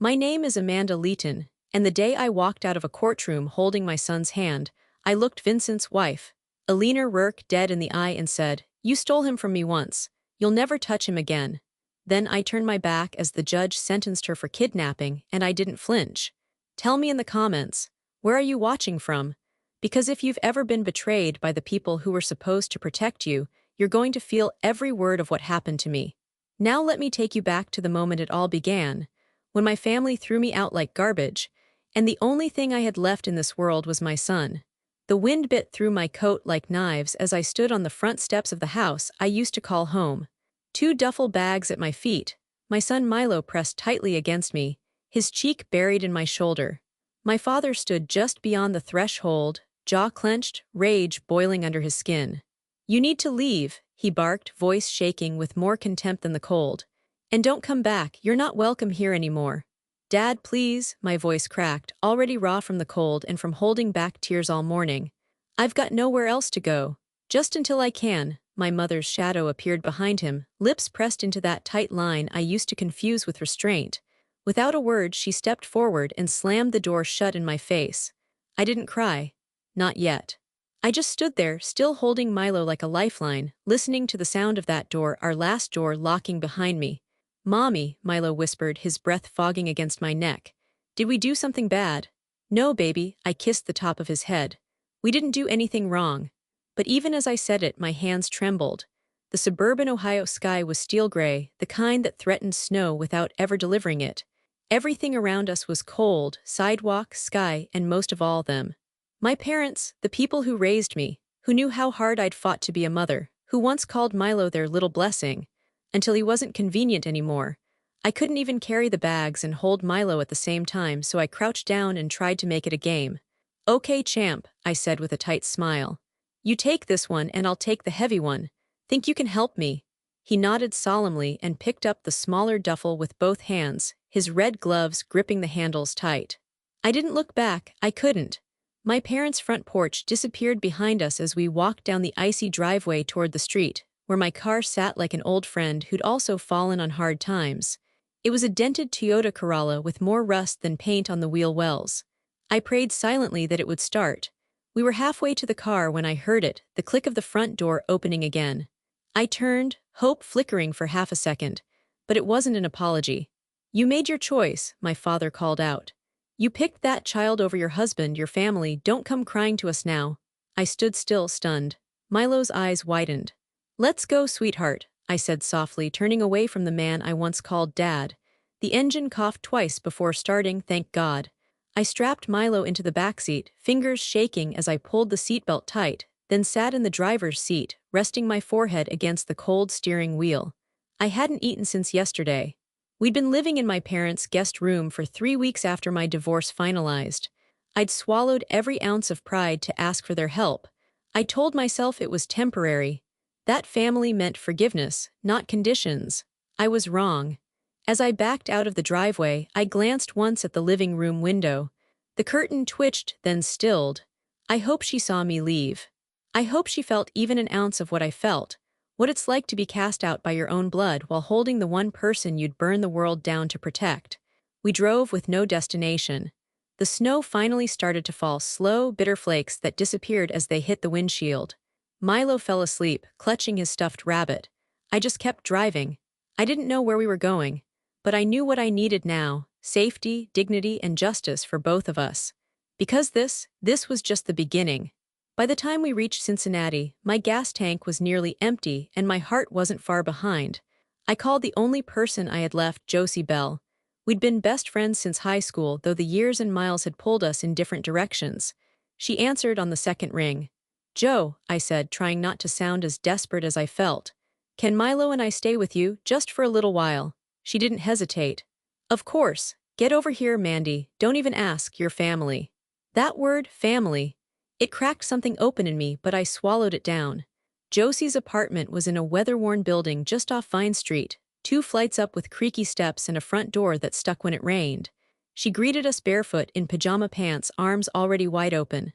My name is Amanda Leeton, and the day I walked out of a courtroom holding my son's hand, I looked Vincent's wife, Eleanor Rourke, dead in the eye and said, "You stole him from me once. You'll never touch him again." Then I turned my back as the judge sentenced her for kidnapping, and I didn't flinch. Tell me in the comments, where are you watching from? Because if you've ever been betrayed by the people who were supposed to protect you, you're going to feel every word of what happened to me. Now let me take you back to the moment it all began, when my family threw me out like garbage, and the only thing I had left in this world was my son. The wind bit through my coat like knives as I stood on the front steps of the house I used to call home. Two duffel bags at my feet, my son Milo pressed tightly against me, his cheek buried in my shoulder. My father stood just beyond the threshold, jaw clenched, rage boiling under his skin. "You need to leave," he barked, voice shaking with more contempt than the cold. "And don't come back, you're not welcome here anymore." "Dad, please," my voice cracked, already raw from the cold and from holding back tears all morning. "I've got nowhere else to go. Just until I can." My mother's shadow appeared behind him, lips pressed into that tight line I used to confuse with restraint. Without a word, she stepped forward and slammed the door shut in my face. I didn't cry. Not yet. I just stood there, still holding Milo like a lifeline, listening to the sound of that door, our last door, locking behind me. "Mommy," Milo whispered, his breath fogging against my neck. "Did we do something bad?" "No, baby," I kissed the top of his head. "We didn't do anything wrong." But even as I said it, my hands trembled. The suburban Ohio sky was steel gray, the kind that threatened snow without ever delivering it. Everything around us was cold, sidewalk, sky, and most of all them. My parents, the people who raised me, who knew how hard I'd fought to be a mother, who once called Milo their little blessing, until he wasn't convenient anymore. I couldn't even carry the bags and hold Milo at the same time, so I crouched down and tried to make it a game. "Okay, champ," I said with a tight smile. "You take this one and I'll take the heavy one. Think you can help me?" He nodded solemnly and picked up the smaller duffel with both hands, his red gloves gripping the handles tight. I didn't look back, I couldn't. My parents' front porch disappeared behind us as we walked down the icy driveway toward the street, where my car sat like an old friend who'd also fallen on hard times. It was a dented Toyota Corolla with more rust than paint on the wheel wells. I prayed silently that it would start. We were halfway to the car when I heard it, the click of the front door opening again. I turned, hope flickering for half a second, but it wasn't an apology. "You made your choice," my father called out. "You picked that child over your husband, your family. Don't come crying to us now." I stood still, stunned. Milo's eyes widened. "Let's go, sweetheart," I said softly, turning away from the man I once called Dad. The engine coughed twice before starting, thank God. I strapped Milo into the backseat, fingers shaking as I pulled the seatbelt tight, then sat in the driver's seat, resting my forehead against the cold steering wheel. I hadn't eaten since yesterday. We'd been living in my parents' guest room for 3 weeks after my divorce finalized. I'd swallowed every ounce of pride to ask for their help. I told myself it was temporary. That family meant forgiveness, not conditions. I was wrong. As I backed out of the driveway, I glanced once at the living room window. The curtain twitched, then stilled. I hope she saw me leave. I hope she felt even an ounce of what I felt, what it's like to be cast out by your own blood while holding the one person you'd burn the world down to protect. We drove with no destination. The snow finally started to fall, slow, bitter flakes that disappeared as they hit the windshield. Milo fell asleep, clutching his stuffed rabbit. I just kept driving. I didn't know where we were going, but I knew what I needed now: safety, dignity, and justice for both of us. Because this was just the beginning. By the time we reached Cincinnati, my gas tank was nearly empty and my heart wasn't far behind. I called the only person I had left, Josie Bell. We'd been best friends since high school, though the years and miles had pulled us in different directions. She answered on the second ring. "Joe," I said, trying not to sound as desperate as I felt. "Can Milo and I stay with you, just for a little while?" She didn't hesitate. "Of course. Get over here, Mandy. Don't even ask, your family." That word, family. It cracked something open in me, but I swallowed it down. Josie's apartment was in a weather-worn building just off Vine Street, 2 flights up with creaky steps and a front door that stuck when it rained. She greeted us barefoot in pajama pants, arms already wide open.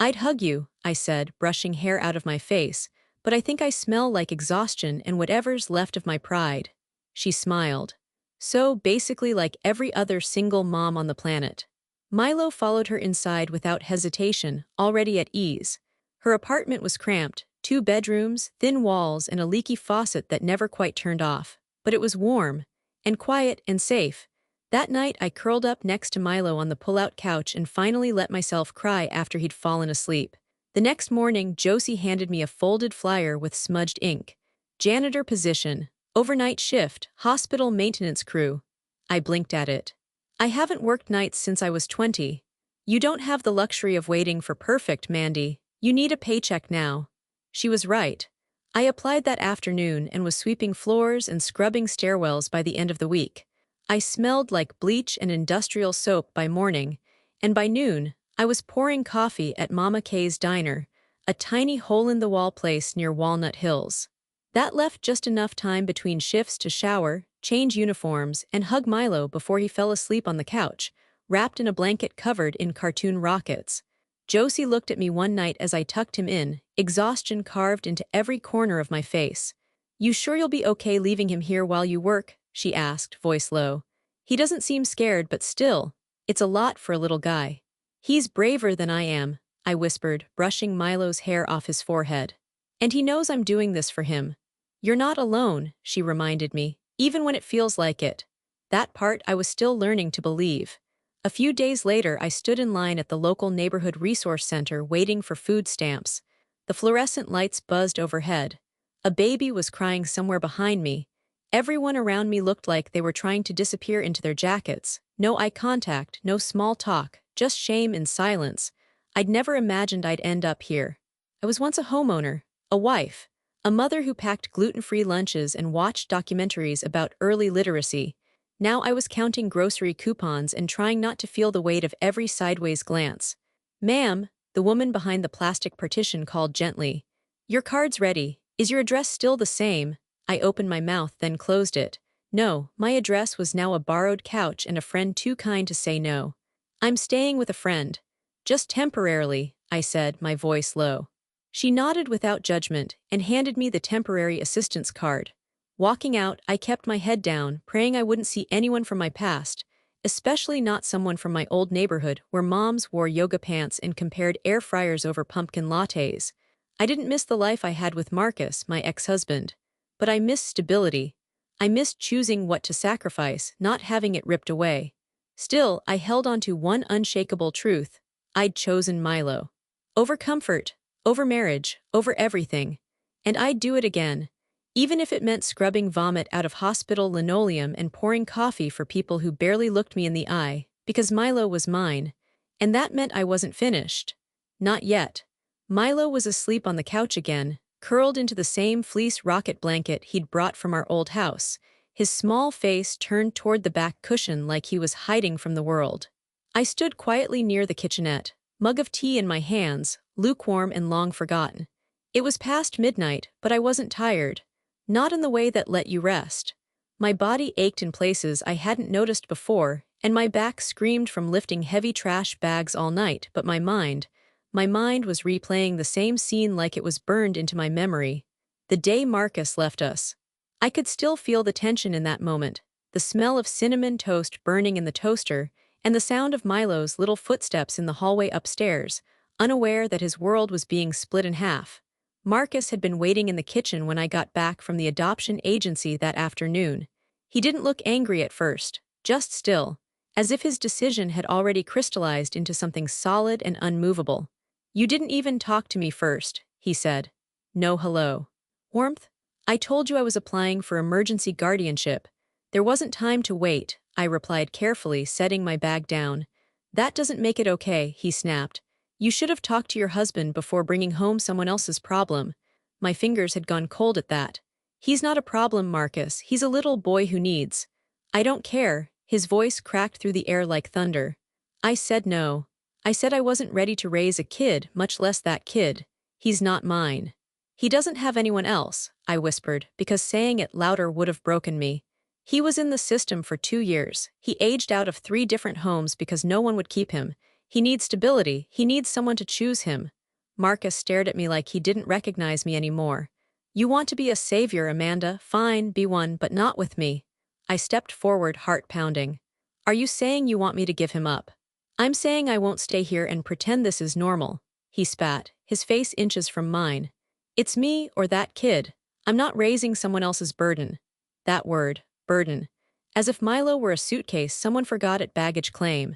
"I'd hug you," I said, brushing hair out of my face, "but I think I smell like exhaustion and whatever's left of my pride." She smiled. So basically like every other single mom on the planet. Milo followed her inside without hesitation, already at ease. Her apartment was cramped, 2 bedrooms, thin walls, and a leaky faucet that never quite turned off. But it was warm, and quiet, and safe. That night I curled up next to Milo on the pull-out couch and finally let myself cry after he'd fallen asleep. The next morning, Josie handed me a folded flyer with smudged ink. Janitor position, overnight shift, hospital maintenance crew. I blinked at it. I haven't worked nights since I was 20. You don't have the luxury of waiting for perfect, Mandy. You need a paycheck now. She was right. I applied that afternoon and was sweeping floors and scrubbing stairwells by the end of the week. I smelled like bleach and industrial soap by morning, and by noon, I was pouring coffee at Mama Kay's Diner, a tiny hole-in-the-wall place near Walnut Hills. That left just enough time between shifts to shower, change uniforms, and hug Milo before he fell asleep on the couch, wrapped in a blanket covered in cartoon rockets. Josie looked at me one night as I tucked him in, exhaustion carved into every corner of my face. "You sure you'll be okay leaving him here while you work?" she asked, voice low. "He doesn't seem scared, but still, it's a lot for a little guy." "He's braver than I am," I whispered, brushing Milo's hair off his forehead. "And he knows I'm doing this for him." "You're not alone," she reminded me, "even when it feels like it." That part I was still learning to believe. A few days later, I stood in line at the local neighborhood resource center waiting for food stamps. The fluorescent lights buzzed overhead. A baby was crying somewhere behind me. Everyone around me looked like they were trying to disappear into their jackets. No eye contact, no small talk, just shame and silence. I'd never imagined I'd end up here. I was once a homeowner, a wife, a mother who packed gluten-free lunches and watched documentaries about early literacy. Now I was counting grocery coupons and trying not to feel the weight of every sideways glance. "Ma'am," the woman behind the plastic partition called gently. "Your card's ready. Is your address still the same?" I opened my mouth, then closed it. No, my address was now a borrowed couch and a friend too kind to say no. "I'm staying with a friend. Just temporarily," I said, my voice low. She nodded without judgment and handed me the temporary assistance card. Walking out, I kept my head down, praying I wouldn't see anyone from my past, especially not someone from my old neighborhood where moms wore yoga pants and compared air fryers over pumpkin lattes. I didn't miss the life I had with Marcus, my ex-husband. But I missed stability. I missed choosing what to sacrifice, not having it ripped away. Still, I held on to one unshakable truth. I'd chosen Milo. Over comfort, over marriage, over everything. And I'd do it again. Even if it meant scrubbing vomit out of hospital linoleum and pouring coffee for people who barely looked me in the eye, because Milo was mine. And that meant I wasn't finished. Not yet. Milo was asleep on the couch again, curled into the same fleece rocket blanket he'd brought from our old house, his small face turned toward the back cushion like he was hiding from the world. I stood quietly near the kitchenette, mug of tea in my hands, lukewarm and long forgotten. It was past midnight, but I wasn't tired. Not in the way that let you rest. My body ached in places I hadn't noticed before, and my back screamed from lifting heavy trash bags all night, but my mind was replaying the same scene like it was burned into my memory. The day Marcus left us. I could still feel the tension in that moment, the smell of cinnamon toast burning in the toaster, and the sound of Milo's little footsteps in the hallway upstairs, unaware that his world was being split in half. Marcus had been waiting in the kitchen when I got back from the adoption agency that afternoon. He didn't look angry at first, just still, as if his decision had already crystallized into something solid and unmovable. "You didn't even talk to me first," he said. "No hello. Warmth? I told you I was applying for emergency guardianship. There wasn't time to wait," I replied carefully, setting my bag down. "That doesn't make it okay," he snapped. "You should have talked to your husband before bringing home someone else's problem." My fingers had gone cold at that. "He's not a problem, Marcus. He's a little boy who needs—" "I don't care." His voice cracked through the air like thunder. I said no. I said I wasn't ready to raise a kid, much less that kid. He's not mine. "He doesn't have anyone else," I whispered, because saying it louder would have broken me. "He was in the system for 2 years. He aged out of 3 different homes because no one would keep him. He needs stability. He needs someone to choose him." Marcus stared at me like he didn't recognize me anymore. "You want to be a savior, Amanda? Fine, be one, but not with me." I stepped forward, heart pounding. Are you saying you want me to give him up? I'm saying I won't stay here and pretend this is normal. He spat, his face inches from mine. It's me or that kid. I'm not raising someone else's burden. That word, burden. As if Milo were a suitcase someone forgot at baggage claim.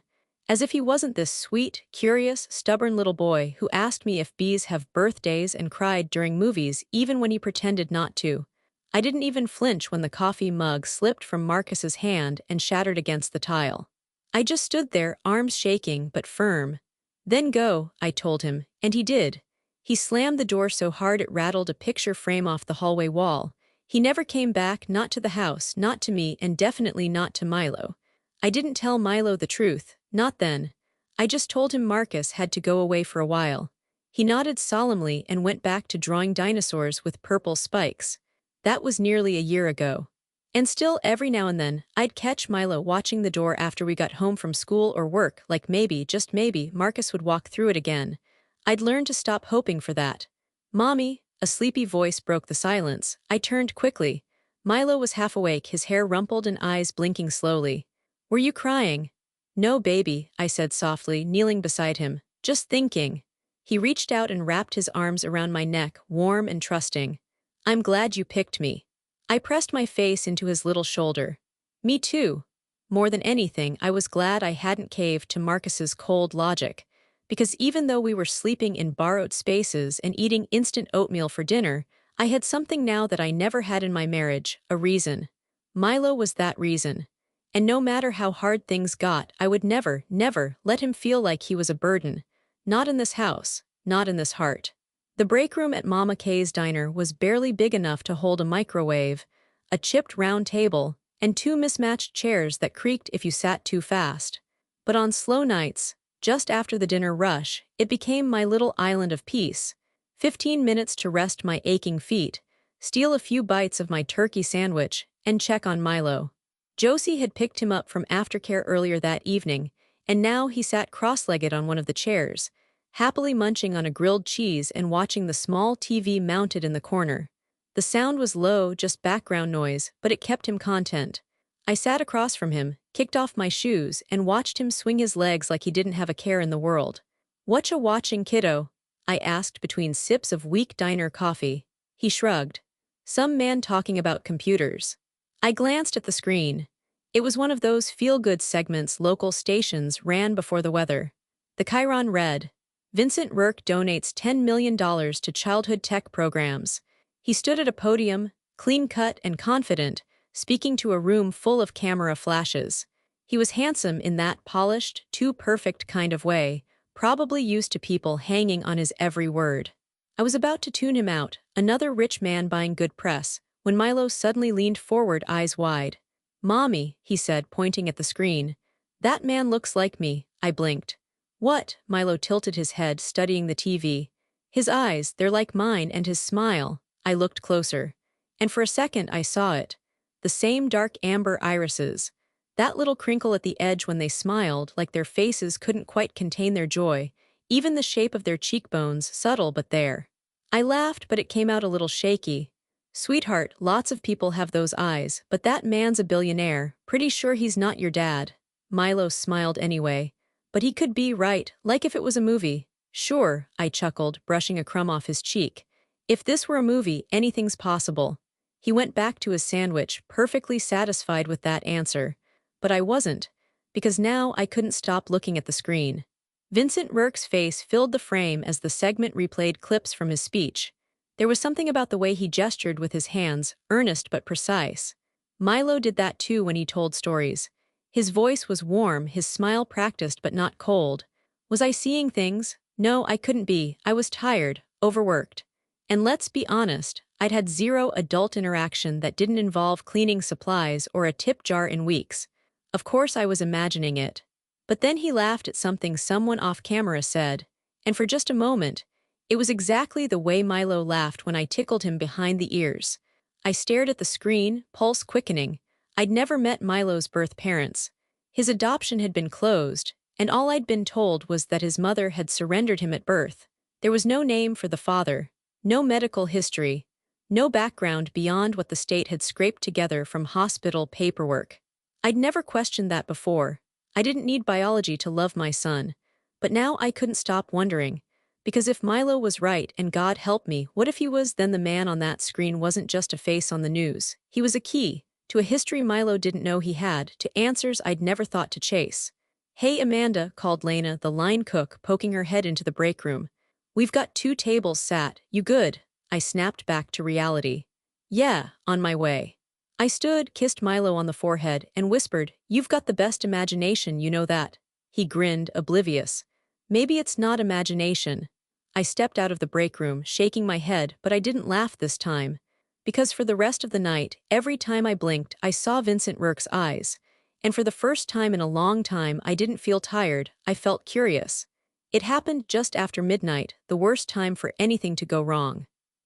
As if he wasn't this sweet, curious, stubborn little boy who asked me if bees have birthdays and cried during movies even when he pretended not to. I didn't even flinch when the coffee mug slipped from Marcus's hand and shattered against the tile. I just stood there, arms shaking but firm. Then go, I told him, and he did. He slammed the door so hard it rattled a picture frame off the hallway wall. He never came back, not to the house, not to me, and definitely not to Milo. I didn't tell Milo the truth, not then. I just told him Marcus had to go away for a while. He nodded solemnly and went back to drawing dinosaurs with purple spikes. That was nearly a year ago. And still, every now and then, I'd catch Milo watching the door after we got home from school or work, like maybe, just maybe, Marcus would walk through it again. I'd learned to stop hoping for that. Mommy, a sleepy voice broke the silence. I turned quickly. Milo was half awake, his hair rumpled and eyes blinking slowly. Were you crying? No, baby, I said softly, kneeling beside him. Just thinking. He reached out and wrapped his arms around my neck, warm and trusting. I'm glad you picked me. I pressed my face into his little shoulder. Me too. More than anything, I was glad I hadn't caved to Marcus's cold logic. Because even though we were sleeping in borrowed spaces and eating instant oatmeal for dinner, I had something now that I never had in my marriage, a reason. Milo was that reason. And no matter how hard things got, I would never, never let him feel like he was a burden. Not in this house, not in this heart. The break room at Mama Kay's diner was barely big enough to hold a microwave, a chipped round table, and two mismatched chairs that creaked if you sat too fast. But on slow nights, just after the dinner rush, it became my little island of peace. 15 minutes to rest my aching feet, steal a few bites of my turkey sandwich, and check on Milo. Josie had picked him up from aftercare earlier that evening, and now he sat cross-legged on one of the chairs, happily munching on a grilled cheese and watching the small TV mounted in the corner. The sound was low, just background noise, but it kept him content. I sat across from him, kicked off my shoes, and watched him swing his legs like he didn't have a care in the world. "Whatcha watching, kiddo?" I asked between sips of weak diner coffee. He shrugged. "Some man talking about computers." I glanced at the screen. It was one of those feel-good segments local stations ran before the weather. The chyron read, Vincent Rourke donates $10 million to childhood tech programs. He stood at a podium, clean-cut and confident, speaking to a room full of camera flashes. He was handsome in that polished, too perfect kind of way, probably used to people hanging on his every word. I was about to tune him out, another rich man buying good press, when Milo suddenly leaned forward, eyes wide. "Mommy," he said, pointing at the screen. "That man looks like me." I blinked. "What?" Milo tilted his head, studying the TV. "His eyes, they're like mine, and his smile." I looked closer. And for a second I saw it. The same dark amber irises. That little crinkle at the edge when they smiled, like their faces couldn't quite contain their joy. Even the shape of their cheekbones, subtle but there. I laughed, but it came out a little shaky. "Sweetheart, lots of people have those eyes, but that man's a billionaire. Pretty sure he's not your dad." Milo smiled anyway. "But he could be, right, like if it was a movie." "Sure," I chuckled, brushing a crumb off his cheek. "If this were a movie, anything's possible." He went back to his sandwich, perfectly satisfied with that answer. But I wasn't, because now I couldn't stop looking at the screen. Vincent Rourke's face filled the frame as the segment replayed clips from his speech. There was something about the way he gestured with his hands, earnest but precise. Milo did that too when he told stories. His voice was warm, his smile practiced but not cold. Was I seeing things? No, I couldn't be. I was tired, overworked. And let's be honest, I'd had zero adult interaction that didn't involve cleaning supplies or a tip jar in weeks. Of course I was imagining it. But then he laughed at something someone off camera said, and for just a moment, it was exactly the way Milo laughed when I tickled him behind the ears. I stared at the screen, pulse quickening. I'd never met Milo's birth parents. His adoption had been closed, and all I'd been told was that his mother had surrendered him at birth. There was no name for the father, no medical history, No background beyond what the state had scraped together from hospital paperwork. I'd never questioned that before. I didn't need biology to love my son. But now I couldn't stop wondering. Because if Milo was right and God help me, what if he was? Then the man on that screen wasn't just a face on the news. He was a key to a history Milo didn't know he had, to answers I'd never thought to chase. "Hey Amanda," called Lena, the line cook, poking her head into the break room. "We've got 2 tables sat. You good?" I snapped back to reality. "Yeah, on my way." I stood, kissed Milo on the forehead, and whispered, "You've got the best imagination, you know that." He grinned, oblivious. "Maybe it's not imagination." I stepped out of the break room, shaking my head, but I didn't laugh this time. Because for the rest of the night, every time I blinked, I saw Vincent Rourke's eyes. And for the first time in a long time, I didn't feel tired, I felt curious. It happened just after midnight, the worst time for anything to go wrong.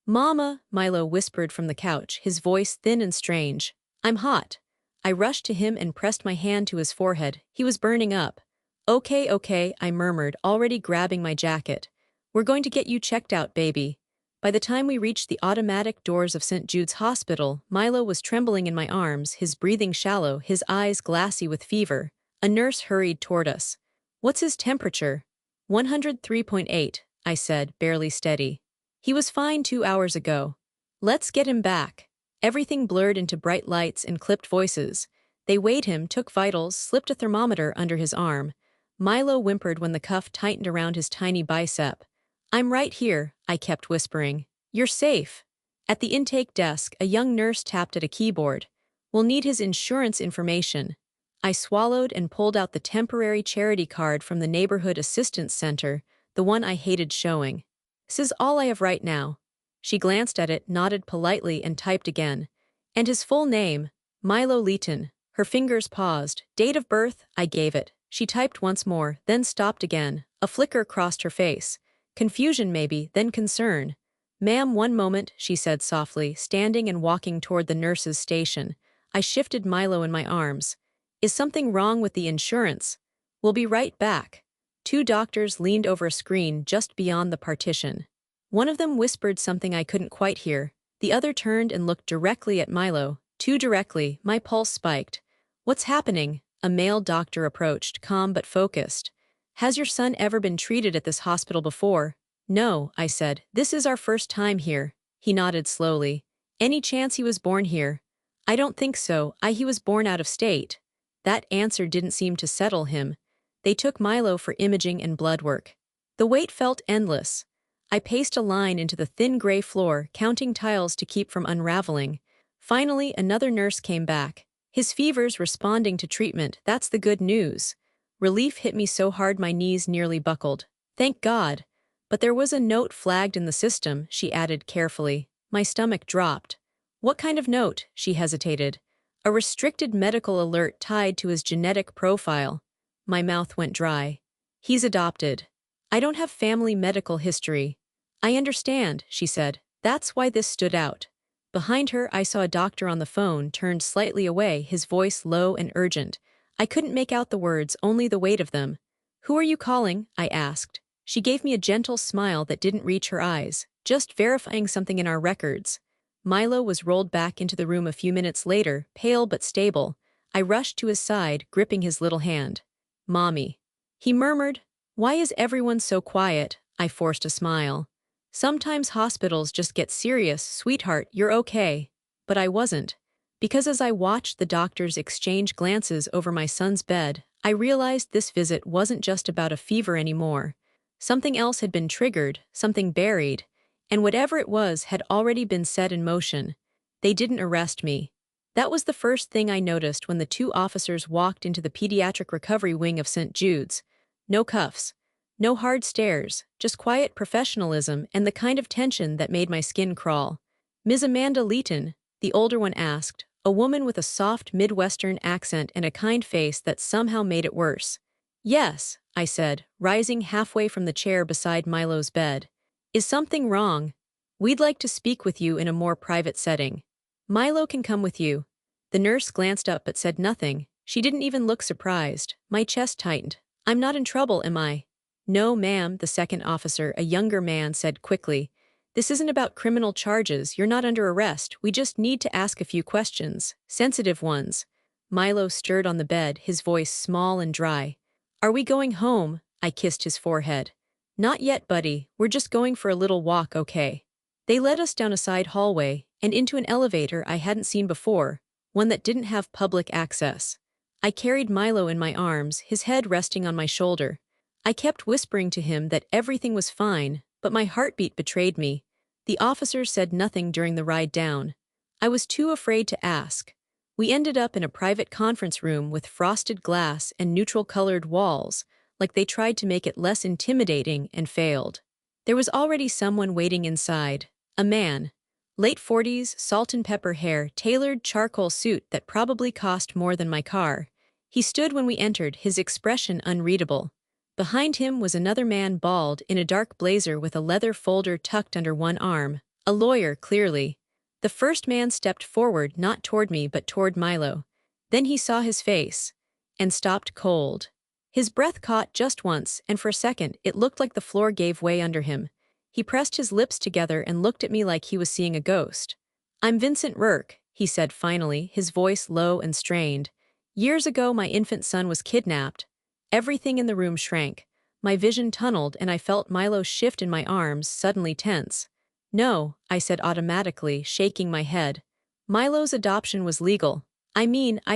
"Mama," Milo whispered from the couch, his voice thin and strange. "I'm hot." I rushed to him and pressed my hand to his forehead. He was burning up. "Okay, okay," I murmured, already grabbing my jacket. "We're going to get you checked out, baby." By the time we reached the automatic doors of St. Jude's Hospital, Milo was trembling in my arms, his breathing shallow, his eyes glassy with fever. A nurse hurried toward us. "What's his temperature?" 103.8, I said, barely steady. "He was fine 2 hours ago." "Let's get him back." Everything blurred into bright lights and clipped voices. They weighed him, took vitals, slipped a thermometer under his arm. Milo whimpered when the cuff tightened around his tiny bicep. "I'm right here," I kept whispering. "You're safe." At the intake desk, a young nurse tapped at a keyboard. "We'll need his insurance information." I swallowed and pulled out the temporary charity card from the neighborhood assistance center, the one I hated showing. "This is all I have right now." She glanced at it, nodded politely, and typed again. "And his full name, Milo Leighton." Her fingers paused. "Date of birth," I gave it. She typed once more, then stopped again. A flicker crossed her face. Confusion maybe, then concern. "Ma'am, one moment," she said softly, standing and walking toward the nurse's station. I shifted Milo in my arms. "Is something wrong with the insurance?" "We'll be right back." 2 doctors leaned over a screen just beyond the partition. One of them whispered something I couldn't quite hear. The other turned and looked directly at Milo. Too directly, my pulse spiked. "What's happening?" A male doctor approached, calm but focused. "Has your son ever been treated at this hospital before?" "No," I said. "This is our first time here." He nodded slowly. "Any chance he was born here?" "I don't think so. He was born out of state." That answer didn't seem to settle him. They took Milo for imaging and blood work. The wait felt endless. I paced a line into the thin gray floor, counting tiles to keep from unraveling. Finally, another nurse came back. "His fever's responding to treatment, that's the good news." Relief hit me so hard my knees nearly buckled. "Thank God." "But there was a note flagged in the system," she added carefully. My stomach dropped. "What kind of note?" She hesitated. "A restricted medical alert tied to his genetic profile." My mouth went dry. "He's adopted." "I don't have family medical history." "I understand," she said. "That's why this stood out." Behind her, I saw a doctor on the phone, turned slightly away, his voice low and urgent. I couldn't make out the words, only the weight of them. "Who are you calling?" I asked. She gave me a gentle smile that didn't reach her eyes. "Just verifying something in our records." Milo was rolled back into the room a few minutes later, pale but stable. I rushed to his side, gripping his little hand. "Mommy." He murmured. "Why is everyone so quiet?" I forced a smile. "Sometimes hospitals just get serious, sweetheart, you're okay." But I wasn't. Because as I watched the doctors exchange glances over my son's bed, I realized this visit wasn't just about a fever anymore. Something else had been triggered, something buried, and whatever it was had already been set in motion. They didn't arrest me. That was the first thing I noticed when the 2 officers walked into the pediatric recovery wing of St. Jude's. No cuffs. No hard stares, just quiet professionalism and the kind of tension that made my skin crawl. "Ms. Amanda Leighton?" the older one asked, a woman with a soft Midwestern accent and a kind face that somehow made it worse. "Yes," I said, rising halfway from the chair beside Milo's bed. "Is something wrong? We'd like to speak with you in a more private setting." "Milo can come with you." The nurse glanced up but said nothing. She didn't even look surprised. My chest tightened. "I'm not in trouble, am I?" "No, ma'am," the second officer, a younger man, said quickly. This isn't about criminal charges, you're not under arrest, we just need to ask a few questions, sensitive ones. Milo stirred on the bed, his voice small and dry. Are we going home? I kissed his forehead. Not yet, buddy, we're just going for a little walk, okay? They led us down a side hallway and into an elevator I hadn't seen before, one that didn't have public access. I carried Milo in my arms, his head resting on my shoulder. I kept whispering to him that everything was fine, but my heartbeat betrayed me. The officers said nothing during the ride down. I was too afraid to ask. We ended up in a private conference room with frosted glass and neutral-colored walls, like they tried to make it less intimidating and failed. There was already someone waiting inside, a man. Late 40s, salt and pepper hair, tailored charcoal suit that probably cost more than my car. He stood when we entered, his expression unreadable. Behind him was another man, bald, in a dark blazer with a leather folder tucked under one arm. A lawyer, clearly. The first man stepped forward, not toward me but toward Milo. Then he saw his face. And stopped cold. His breath caught just once, and for a second it looked like the floor gave way under him. He pressed his lips together and looked at me like he was seeing a ghost. I'm Vincent Rourke, he said finally, his voice low and strained. Years ago my infant son was kidnapped. Everything in the room shrank. My vision tunneled and I felt Milo shift in my arms, suddenly tense. No, I said automatically, shaking my head. Milo's adoption was legal. I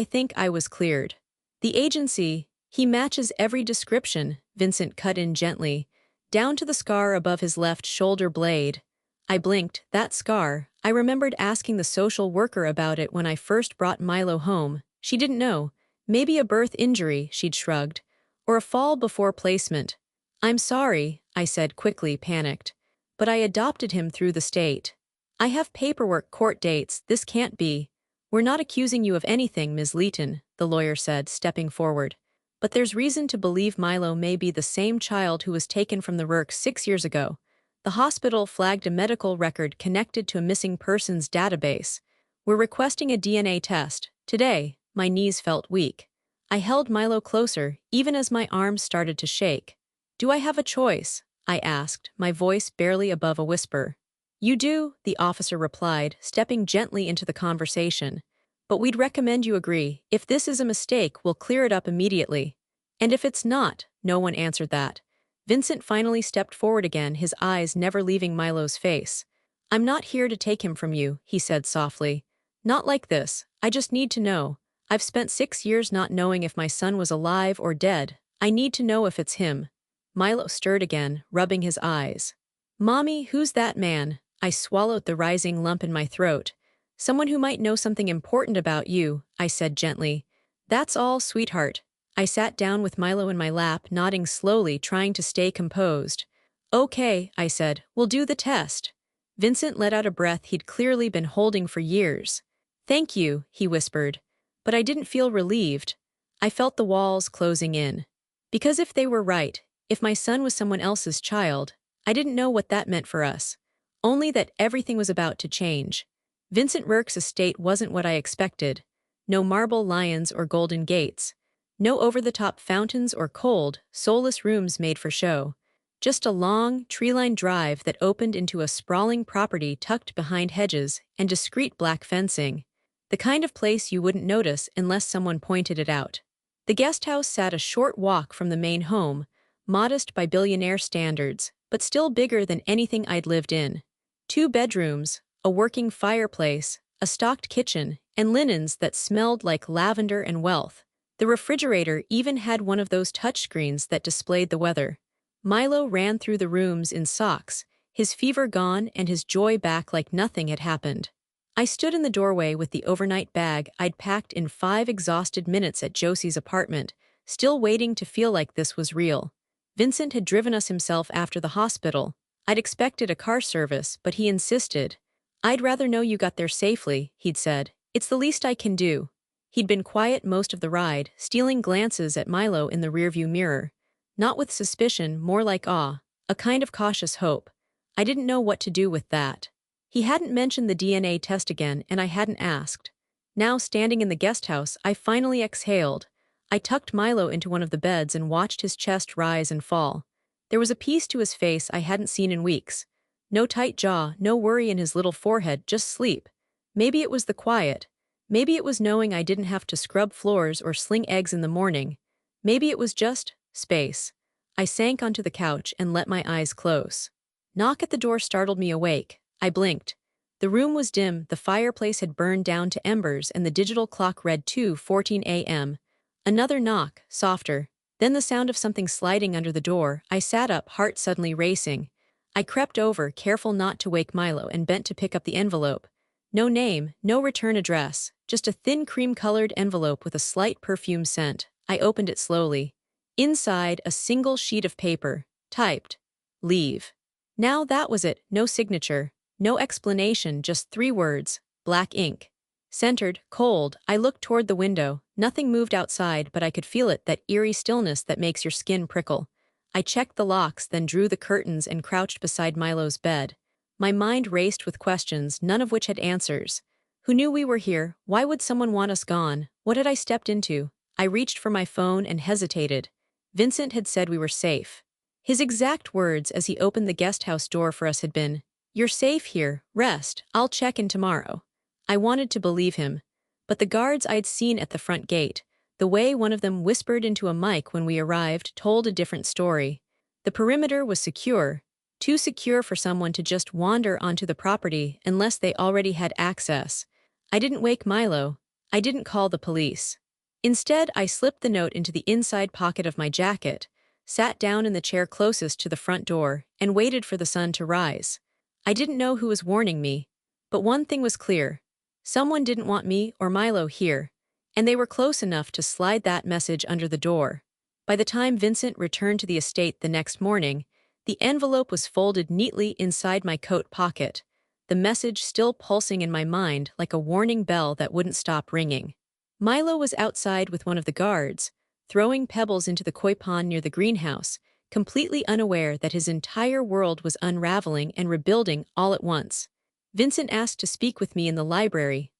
think I was cleared. The agency, he matches every description, Vincent cut in gently. Down to the scar above his left shoulder blade. I blinked. That scar. I remembered asking the social worker about it when I first brought Milo home. She didn't know. Maybe a birth injury, she'd shrugged. Or a fall before placement. I'm sorry, I said quickly, panicked. But I adopted him through the state. I have paperwork, court dates, this can't be. We're not accusing you of anything, Ms. Leeton, the lawyer said, stepping forward. But there's reason to believe Milo may be the same child who was taken from the Rourke 6 years ago. The hospital flagged a medical record connected to a missing persons database. We're requesting a DNA test. Today, my knees felt weak. I held Milo closer, even as my arms started to shake. Do I have a choice? I asked, my voice barely above a whisper. You do, the officer replied, stepping gently into the conversation. But we'd recommend you agree. If this is a mistake, we'll clear it up immediately. And if it's not, no one answered that. Vincent finally stepped forward again, his eyes never leaving Milo's face. I'm not here to take him from you, he said softly. Not like this. I just need to know. I've spent 6 years not knowing if my son was alive or dead. I need to know if it's him. Milo stirred again, rubbing his eyes. Mommy, who's that man? I swallowed the rising lump in my throat. Someone who might know something important about you, I said gently. That's all, sweetheart. I sat down with Milo in my lap, nodding slowly, trying to stay composed. Okay, I said, we'll do the test. Vincent let out a breath he'd clearly been holding for years. Thank you, he whispered. But I didn't feel relieved. I felt the walls closing in. Because if they were right, if my son was someone else's child, I didn't know what that meant for us. Only that everything was about to change. Vincent Rourke's estate wasn't what I expected. No marble lions or golden gates. No over-the-top fountains or cold, soulless rooms made for show. Just a long, tree-lined drive that opened into a sprawling property tucked behind hedges and discreet black fencing. The kind of place you wouldn't notice unless someone pointed it out. The guest house sat a short walk from the main home, modest by billionaire standards, but still bigger than anything I'd lived in. 2 bedrooms, a working fireplace, a stocked kitchen, and linens that smelled like lavender and wealth. The refrigerator even had one of those touchscreens that displayed the weather. Milo ran through the rooms in socks, his fever gone and his joy back like nothing had happened. I stood in the doorway with the overnight bag I'd packed in 5 exhausted minutes at Josie's apartment, still waiting to feel like this was real. Vincent had driven us himself after the hospital. I'd expected a car service, but he insisted. I'd rather know you got there safely, he'd said. It's the least I can do. He'd been quiet most of the ride, stealing glances at Milo in the rearview mirror. Not with suspicion, more like awe, a kind of cautious hope. I didn't know what to do with that. He hadn't mentioned the DNA test again, and I hadn't asked. Now, standing in the guest house, I finally exhaled. I tucked Milo into one of the beds and watched his chest rise and fall. There was a piece to his face I hadn't seen in weeks. No tight jaw, no worry in his little forehead, just sleep. Maybe it was the quiet. Maybe it was knowing I didn't have to scrub floors or sling eggs in the morning. Maybe it was just space. I sank onto the couch and let my eyes close. Knock at the door startled me awake. I blinked. The room was dim, the fireplace had burned down to embers, and the digital clock read 2:14 a.m. Another knock, softer. Then the sound of something sliding under the door. I sat up, heart suddenly racing. I crept over, careful not to wake Milo, and bent to pick up the envelope. No name, no return address, just a thin cream-colored envelope with a slight perfume scent. I opened it slowly. Inside, a single sheet of paper, typed, "Leave." Now that was it, no signature, no explanation, just 3 words, black ink. Centered, cold, I looked toward the window. Nothing moved outside, but I could feel it, that eerie stillness that makes your skin prickle. I checked the locks, then drew the curtains and crouched beside Milo's bed. My mind raced with questions, none of which had answers. Who knew we were here? Why would someone want us gone? What had I stepped into? I reached for my phone and hesitated. Vincent had said we were safe. His exact words as he opened the guest house door for us had been, "You're safe here, rest, I'll check in tomorrow." I wanted to believe him. But the guards I'd seen at the front gate, the way one of them whispered into a mic when we arrived, told a different story. The perimeter was secure, too secure for someone to just wander onto the property unless they already had access. I didn't wake Milo. I didn't call the police. Instead, I slipped the note into the inside pocket of my jacket, sat down in the chair closest to the front door, and waited for the sun to rise. I didn't know who was warning me, but one thing was clear. Someone didn't want me or Milo here, and they were close enough to slide that message under the door. By the time Vincent returned to the estate the next morning, the envelope was folded neatly inside my coat pocket, the message still pulsing in my mind like a warning bell that wouldn't stop ringing. Milo was outside with one of the guards, throwing pebbles into the koi pond near the greenhouse, completely unaware that his entire world was unraveling and rebuilding all at once. Vincent asked to speak with me in the library.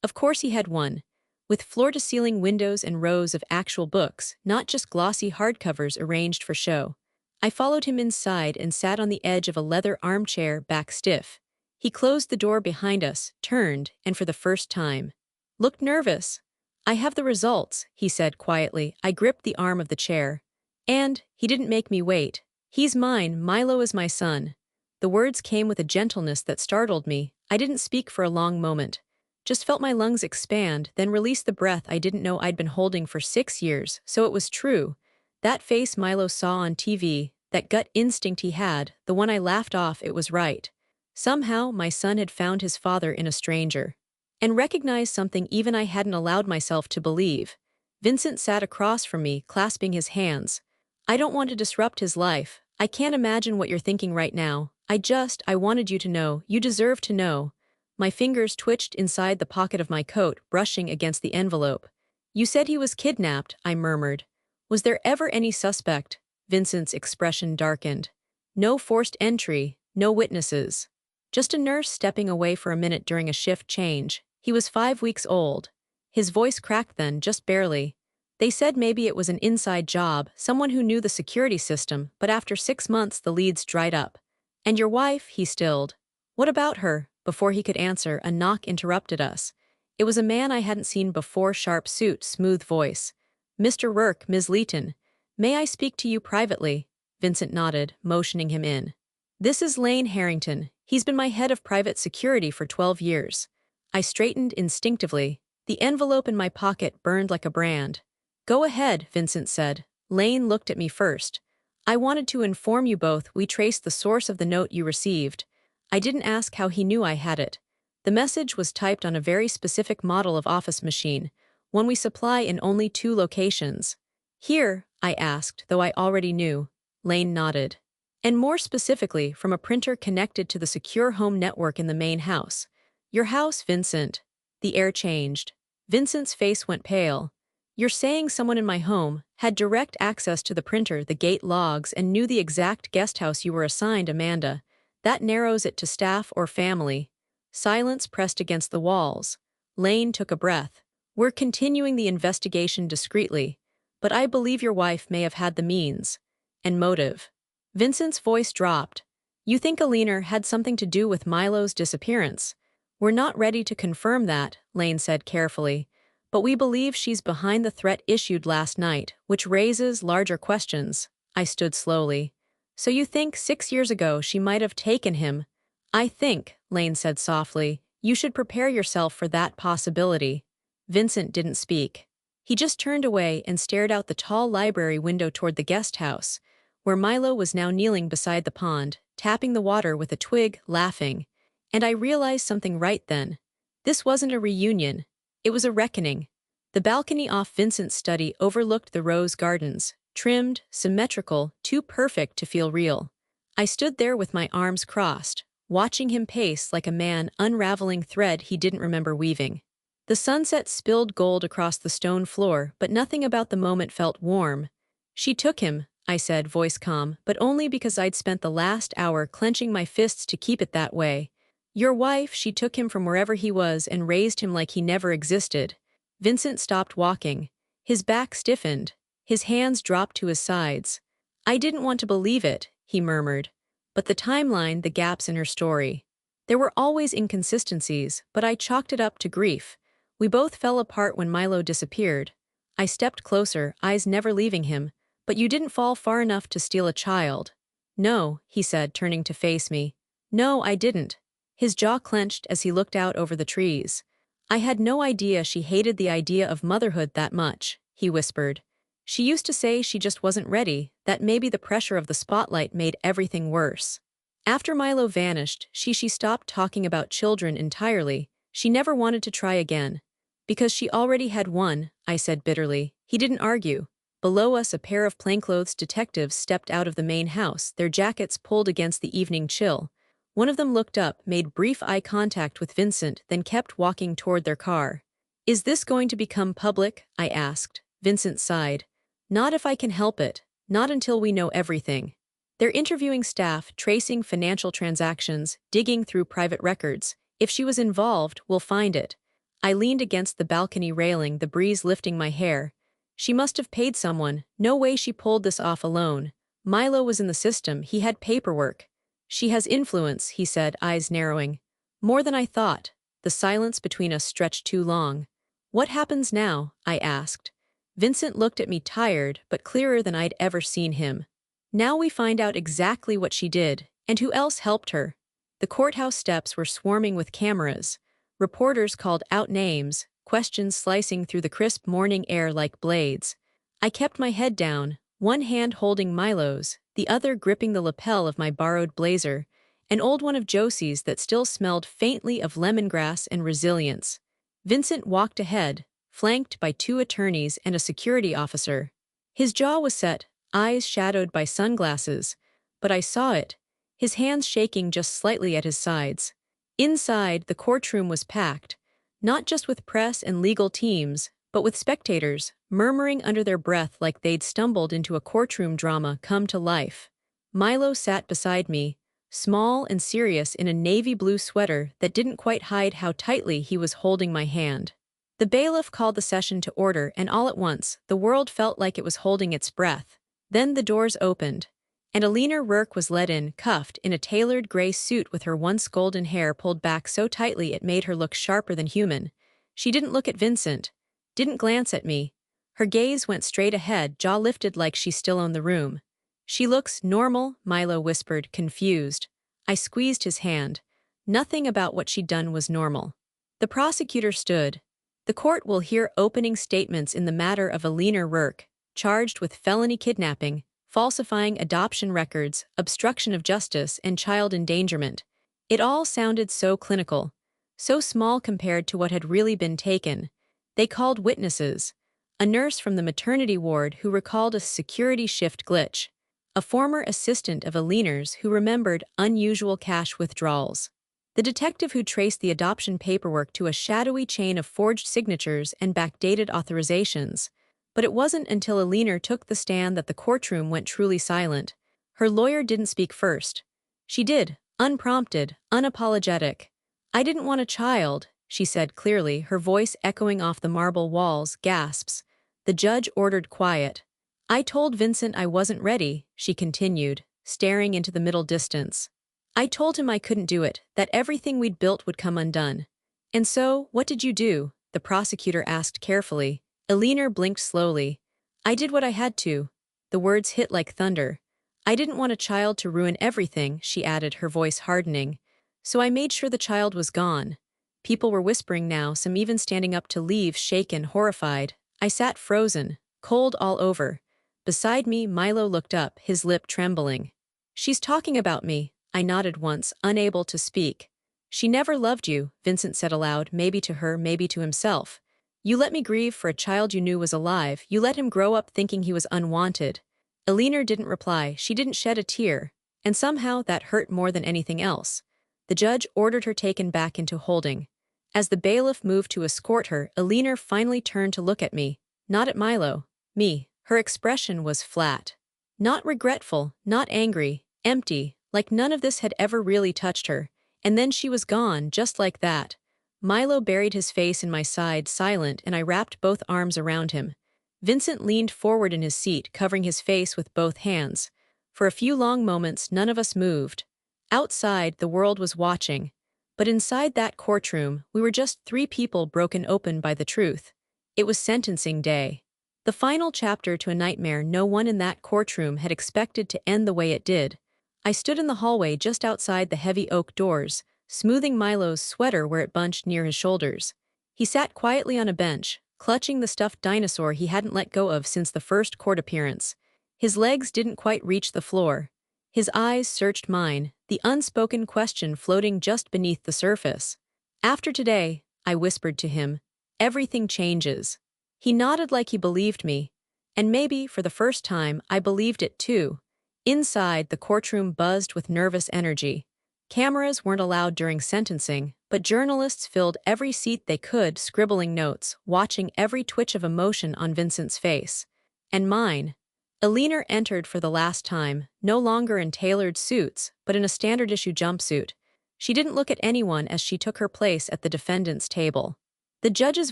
Of course he had one, with floor-to-ceiling windows and rows of actual books, not just glossy hardcovers arranged for show. I followed him inside and sat on the edge of a leather armchair, back stiff. He closed the door behind us, turned, and for the first time, looked nervous. "I have the results," he said quietly. I gripped the arm of the chair. "And he didn't make me wait. He's mine, Milo is my son." The words came with a gentleness that startled me. I didn't speak for a long moment. Just felt my lungs expand, then release the breath I didn't know I'd been holding for 6 years. So it was true. That face Milo saw on TV, that gut instinct he had, the one I laughed off, it was right. Somehow, my son had found his father in a stranger. And recognized something even I hadn't allowed myself to believe. Vincent sat across from me, clasping his hands. "I don't want to disrupt his life. I can't imagine what you're thinking right now. I wanted you to know. You deserve to know." My fingers twitched inside the pocket of my coat, brushing against the envelope. "You said he was kidnapped," I murmured. "Was there ever any suspect?" Vincent's expression darkened. "No forced entry, no witnesses. Just a nurse stepping away for a minute during a shift change. He was 5 weeks old." His voice cracked then, just barely. "They said maybe it was an inside job, someone who knew the security system, but after 6 months the leads dried up. And your wife," he stilled. "What about her?" Before he could answer, a knock interrupted us. It was a man I hadn't seen before, sharp suit, smooth voice. "Mr. Rourke, Ms. Leeton. May I speak to you privately?" Vincent nodded, motioning him in. "This is Lane Harrington. He's been my head of private security for 12 years. I straightened instinctively. The envelope in my pocket burned like a brand. "Go ahead," Vincent said. Lane looked at me first. "I wanted to inform you both we traced the source of the note you received." I didn't ask how he knew I had it. The message was typed on a very specific model of office machine, one we supply in only 2 locations. "Here?" I asked, though I already knew. Lane nodded. "And more specifically, from a printer connected to the secure home network in the main house." "Your house, Vincent." The air changed. Vincent's face went pale. "You're saying someone in my home had direct access to the printer, the gate logs, and knew the exact guest house you were assigned, Amanda. That narrows it to staff or family." Silence pressed against the walls. Lane took a breath. "We're continuing the investigation discreetly, but I believe your wife may have had the means and motive." Vincent's voice dropped. You think Alina had something to do with Milo's disappearance? We're not ready to confirm that, Lane said carefully, but we believe she's behind the threat issued last night, which raises larger questions. I stood slowly. So you think 6 years ago she might have taken him? I think, Lane said softly, you should prepare yourself for that possibility. Vincent didn't speak. He just turned away and stared out the tall library window toward the guest house, where Milo was now kneeling beside the pond, tapping the water with a twig, laughing. And I realized something right then. This wasn't a reunion. It was a reckoning. The balcony off Vincent's study overlooked the rose gardens, trimmed, symmetrical, too perfect to feel real. I stood there with my arms crossed, watching him pace like a man unraveling thread he didn't remember weaving. The sunset spilled gold across the stone floor, but nothing about the moment felt warm. She took him, I said, voice calm, but only because I'd spent the last hour clenching my fists to keep it that way. Your wife, she took him from wherever he was and raised him like he never existed. Vincent stopped walking. His back stiffened. His hands dropped to his sides. I didn't want to believe it, he murmured. But the timeline, the gaps in her story. There were always inconsistencies, but I chalked it up to grief. We both fell apart when Milo disappeared. I stepped closer, eyes never leaving him. But you didn't fall far enough to steal a child. No, he said, turning to face me. No, I didn't. His jaw clenched as he looked out over the trees. I had no idea she hated the idea of motherhood that much, he whispered. She used to say she just wasn't ready, that maybe the pressure of the spotlight made everything worse. After Milo vanished, she stopped talking about children entirely. She never wanted to try again. Because she already had one, I said bitterly. He didn't argue. Below us, a pair of plainclothes detectives stepped out of the main house, their jackets pulled against the evening chill. One of them looked up, made brief eye contact with Vincent, then kept walking toward their car. Is this going to become public? I asked. Vincent sighed. Not if I can help it. Not until we know everything. They're interviewing staff, tracing financial transactions, digging through private records. If she was involved, we'll find it. I leaned against the balcony railing, the breeze lifting my hair. She must have paid someone. No way she pulled this off alone. Milo was in the system. He had paperwork. She has influence, he said, eyes narrowing. More than I thought. The silence between us stretched too long. What happens now? I asked. Vincent looked at me, tired, but clearer than I'd ever seen him. Now we find out exactly what she did, and who else helped her. The courthouse steps were swarming with cameras. Reporters called out names, questions slicing through the crisp morning air like blades. I kept my head down, one hand holding Milo's, the other gripping the lapel of my borrowed blazer, an old one of Josie's that still smelled faintly of lemongrass and resilience. Vincent walked ahead, flanked by 2 attorneys and a security officer. His jaw was set, eyes shadowed by sunglasses, but I saw it, his hands shaking just slightly at his sides. Inside, the courtroom was packed, not just with press and legal teams, but with spectators, murmuring under their breath like they'd stumbled into a courtroom drama come to life. Milo sat beside me, small and serious in a navy blue sweater that didn't quite hide how tightly he was holding my hand. The bailiff called the session to order, and all at once, the world felt like it was holding its breath. Then the doors opened, and Alina Rourke was led in, cuffed, in a tailored gray suit with her once golden hair pulled back so tightly it made her look sharper than human. She didn't look at Vincent, didn't glance at me. Her gaze went straight ahead, jaw lifted like she still owned the room. She looks normal, Milo whispered, confused. I squeezed his hand. Nothing about what she'd done was normal. The prosecutor stood. The court will hear opening statements in the matter of Alina Rourke, charged with felony kidnapping, falsifying adoption records, obstruction of justice, and child endangerment. It all sounded so clinical, so small compared to what had really been taken. They called witnesses. A nurse from the maternity ward who recalled a security shift glitch. A former assistant of Alina's who remembered unusual cash withdrawals. The detective who traced the adoption paperwork to a shadowy chain of forged signatures and backdated authorizations. But it wasn't until Alina took the stand that the courtroom went truly silent. Her lawyer didn't speak first. She did, unprompted, unapologetic. I didn't want a child, she said clearly, her voice echoing off the marble walls, gasps. The judge ordered quiet. I told Vincent I wasn't ready, she continued, staring into the middle distance. I told him I couldn't do it, that everything we'd built would come undone. And so, what did you do? The prosecutor asked carefully. Eleanor blinked slowly. I did what I had to. The words hit like thunder. I didn't want a child to ruin everything, she added, her voice hardening. So I made sure the child was gone. People were whispering now, some even standing up to leave, shaken, horrified. I sat frozen, cold all over. Beside me, Milo looked up, his lip trembling. She's talking about me, I nodded once, unable to speak. She never loved you, Vincent said aloud, maybe to her, maybe to himself. You let me grieve for a child you knew was alive, you let him grow up thinking he was unwanted. Eleanor didn't reply, she didn't shed a tear, and somehow that hurt more than anything else. The judge ordered her taken back into holding. As the bailiff moved to escort her, Eleanor finally turned to look at me, not at Milo, me. Her expression was flat. Not regretful, not angry, empty, like none of this had ever really touched her. And then she was gone, just like that. Milo buried his face in my side, silent, and I wrapped both arms around him. Vincent leaned forward in his seat, covering his face with both hands. For a few long moments, none of us moved. Outside, the world was watching. But inside that courtroom, we were just three people broken open by the truth. It was sentencing day. The final chapter to a nightmare no one in that courtroom had expected to end the way it did. I stood in the hallway just outside the heavy oak doors, smoothing Milo's sweater where it bunched near his shoulders. He sat quietly on a bench, clutching the stuffed dinosaur he hadn't let go of since the first court appearance. His legs didn't quite reach the floor. His eyes searched mine, the unspoken question floating just beneath the surface. After today, I whispered to him, everything changes. He nodded like he believed me. And maybe, for the first time, I believed it too. Inside, the courtroom buzzed with nervous energy. Cameras weren't allowed during sentencing, but journalists filled every seat they could, scribbling notes, watching every twitch of emotion on Vincent's face. And mine. Eleanor entered for the last time, no longer in tailored suits, but in a standard-issue jumpsuit. She didn't look at anyone as she took her place at the defendant's table. The judge's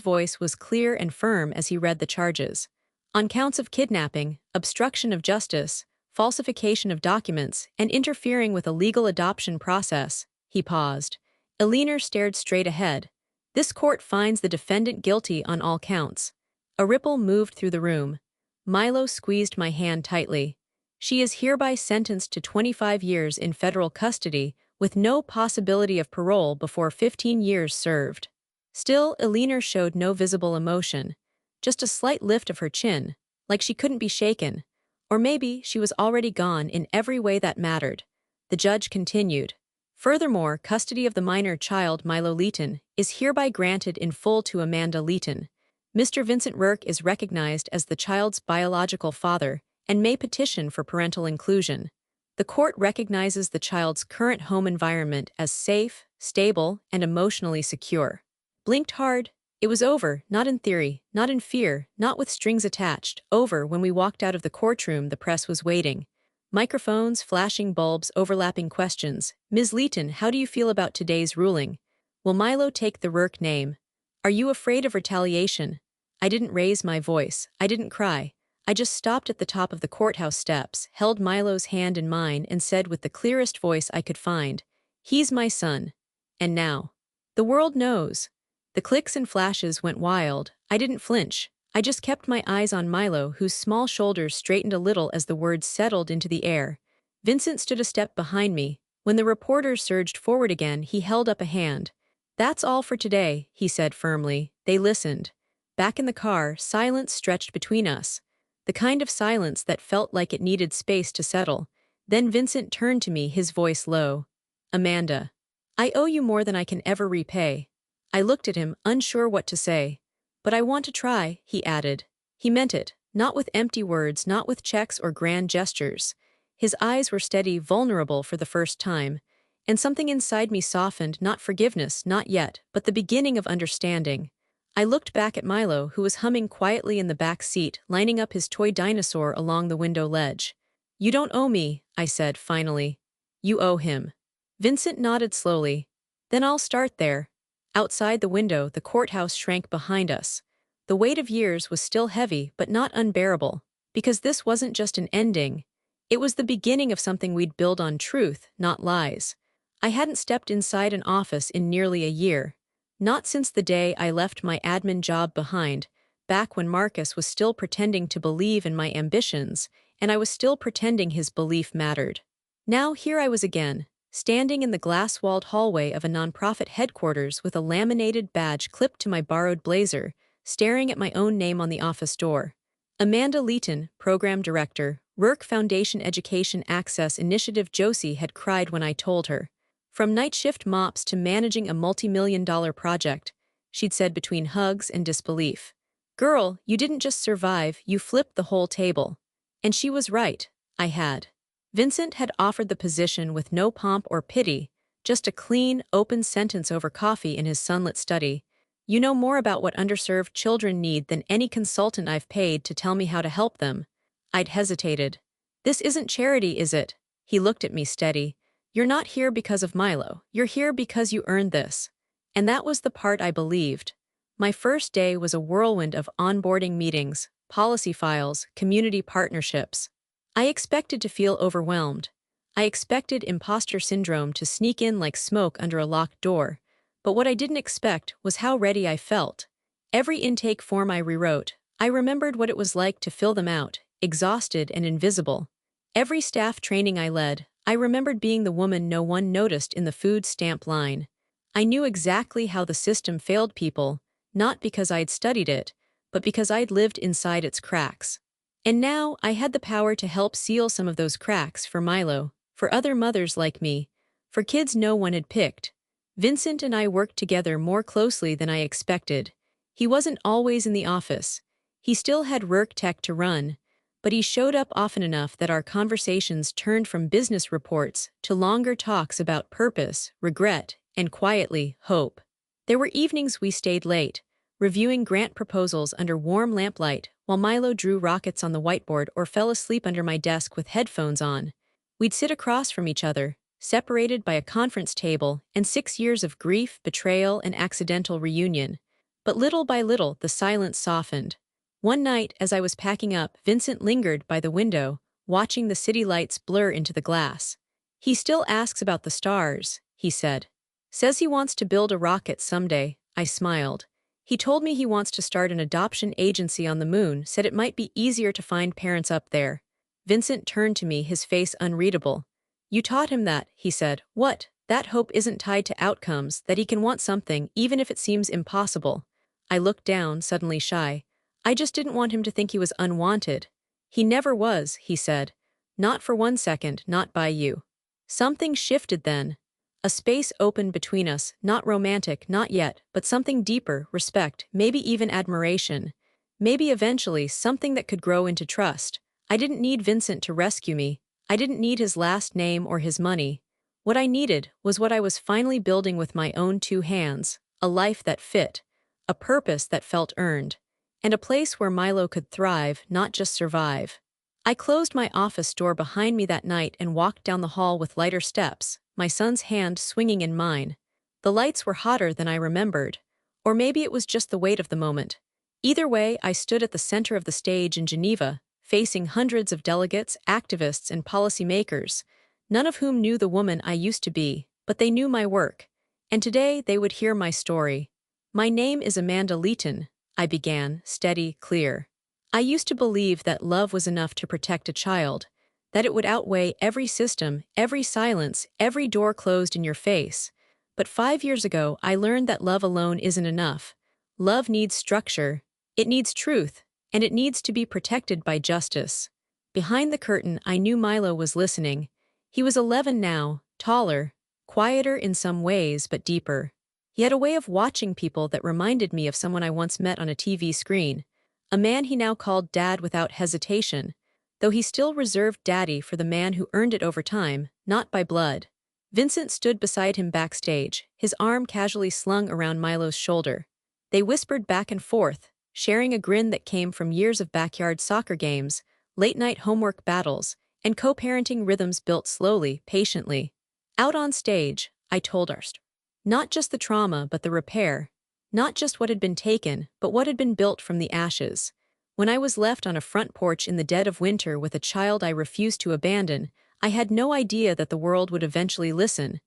voice was clear and firm as he read the charges. On counts of kidnapping, obstruction of justice, falsification of documents, and interfering with a legal adoption process, he paused. Eleanor stared straight ahead. This court finds the defendant guilty on all counts. A ripple moved through the room. Milo squeezed my hand tightly. She is hereby sentenced to 25 years in federal custody, with no possibility of parole before 15 years served. Still, Eleanor showed no visible emotion, just a slight lift of her chin, like she couldn't be shaken. Or maybe she was already gone in every way that mattered. The judge continued. Furthermore, custody of the minor child, Milo Leighton, is hereby granted in full to Amanda Leighton. Mr. Vincent Rourke is recognized as the child's biological father and may petition for parental inclusion. The court recognizes the child's current home environment as safe, stable, and emotionally secure. Blinked hard. It was over, not in theory, not in fear, not with strings attached, over when we walked out of the courtroom. The press was waiting. Microphones, flashing bulbs, overlapping questions. Ms. Leighton, how do you feel about today's ruling? Will Milo take the Rourke name? Are you afraid of retaliation? I didn't raise my voice. I didn't cry. I just stopped at the top of the courthouse steps, held Milo's hand in mine, and said with the clearest voice I could find, he's my son. And now. The world knows. The clicks and flashes went wild. I didn't flinch. I just kept my eyes on Milo, whose small shoulders straightened a little as the words settled into the air. Vincent stood a step behind me. When the reporters surged forward again, he held up a hand. That's all for today, he said firmly. They listened. Back in the car, silence stretched between us. The kind of silence that felt like it needed space to settle. Then Vincent turned to me, his voice low. Amanda. I owe you more than I can ever repay. I looked at him, unsure what to say. But I want to try, he added. He meant it, not with empty words, not with checks or grand gestures. His eyes were steady, vulnerable for the first time. And something inside me softened, not forgiveness, not yet, but the beginning of understanding. I looked back at Milo, who was humming quietly in the back seat, lining up his toy dinosaur along the window ledge. You don't owe me, I said finally. You owe him. Vincent nodded slowly. Then I'll start there. Outside the window, the courthouse shrank behind us. The weight of years was still heavy, but not unbearable, because this wasn't just an ending. It was the beginning of something we'd build on truth, not lies. I hadn't stepped inside an office in nearly a year. Not since the day I left my admin job behind, back when Marcus was still pretending to believe in my ambitions, and I was still pretending his belief mattered. Now here I was again, standing in the glass-walled hallway of a nonprofit headquarters with a laminated badge clipped to my borrowed blazer, staring at my own name on the office door. Amanda Leeton, Program Director, Rourke Foundation Education Access Initiative. Josie had cried when I told her. From night shift mops to managing a multi-million-dollar project, she'd said between hugs and disbelief. Girl, you didn't just survive, you flipped the whole table. And she was right, I had. Vincent had offered the position with no pomp or pity, just a clean, open sentence over coffee in his sunlit study. You know more about what underserved children need than any consultant I've paid to tell me how to help them. I'd hesitated. This isn't charity, is it? He looked at me steady. You're not here because of Milo. You're here because you earned this. And that was the part I believed. My first day was a whirlwind of onboarding meetings, policy files, community partnerships. I expected to feel overwhelmed. I expected imposter syndrome to sneak in like smoke under a locked door. But what I didn't expect was how ready I felt. Every intake form I rewrote, I remembered what it was like to fill them out, exhausted and invisible. Every staff training I led, I remembered being the woman no one noticed in the food stamp line. I knew exactly how the system failed people, not because I'd studied it, but because I'd lived inside its cracks. And now I had the power to help seal some of those cracks for Milo, for other mothers like me, for kids no one had picked. Vincent and I worked together more closely than I expected. He wasn't always in the office. He still had Rourke Tech to run, but he showed up often enough that our conversations turned from business reports to longer talks about purpose, regret, and quietly, hope. There were evenings we stayed late, reviewing grant proposals under warm lamplight while Milo drew rockets on the whiteboard or fell asleep under my desk with headphones on. We'd sit across from each other, separated by a conference table and 6 years of grief, betrayal, and accidental reunion. But little by little, the silence softened. One night, as I was packing up, Vincent lingered by the window, watching the city lights blur into the glass. He still asks about the stars, he said. Says he wants to build a rocket someday, I smiled. He told me he wants to start an adoption agency on the moon, said it might be easier to find parents up there. Vincent turned to me, his face unreadable. You taught him that, he said. What? That hope isn't tied to outcomes, that he can want something, even if it seems impossible. I looked down, suddenly shy. I just didn't want him to think he was unwanted. He never was, he said. Not for 1 second, not by you. Something shifted then. A space opened between us, not romantic, not yet, but something deeper, respect, maybe even admiration. Maybe eventually something that could grow into trust. I didn't need Vincent to rescue me. I didn't need his last name or his money. What I needed was what I was finally building with my own 2 hands, a life that fit, a purpose that felt earned, and a place where Milo could thrive, not just survive. I closed my office door behind me that night and walked down the hall with lighter steps, my son's hand swinging in mine. The lights were hotter than I remembered, or maybe it was just the weight of the moment. Either way, I stood at the center of the stage in Geneva, facing hundreds of delegates, activists, and policymakers, none of whom knew the woman I used to be, but they knew my work. And today they would hear my story. My name is Amanda Leeton, I began, steady, clear. I used to believe that love was enough to protect a child, that it would outweigh every system, every silence, every door closed in your face. But 5 years ago, I learned that love alone isn't enough. Love needs structure, it needs truth, and it needs to be protected by justice. Behind the curtain, I knew Milo was listening. He was 11 now, taller, quieter in some ways but deeper. He had a way of watching people that reminded me of someone I once met on a TV screen, a man he now called Dad without hesitation, though he still reserved Daddy for the man who earned it over time, not by blood. Vincent stood beside him backstage, his arm casually slung around Milo's shoulder. They whispered back and forth, sharing a grin that came from years of backyard soccer games, late-night homework battles, and co-parenting rhythms built slowly, patiently. Out on stage, I told our story. Not just the trauma, but the repair. Not just what had been taken, but what had been built from the ashes. When I was left on a front porch in the dead of winter with a child I refused to abandon, I had no idea that the world would eventually listen.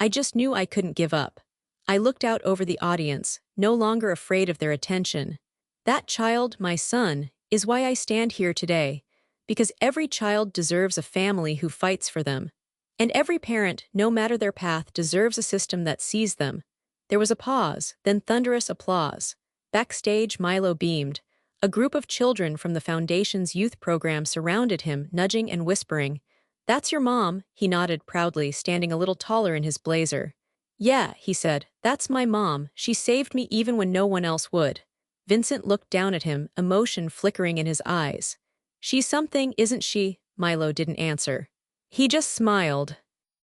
I just knew I couldn't give up. I looked out over the audience, no longer afraid of their attention. That child, my son, is why I stand here today, because every child deserves a family who fights for them. And every parent, no matter their path, deserves a system that sees them. There was a pause, then thunderous applause. Backstage, Milo beamed. A group of children from the Foundation's youth program surrounded him, nudging and whispering. "That's your mom," he nodded proudly, standing a little taller in his blazer. "Yeah," he said, "that's my mom. She saved me even when no one else would." Vincent looked down at him, emotion flickering in his eyes. "She's something, isn't she?" Milo didn't answer. He just smiled.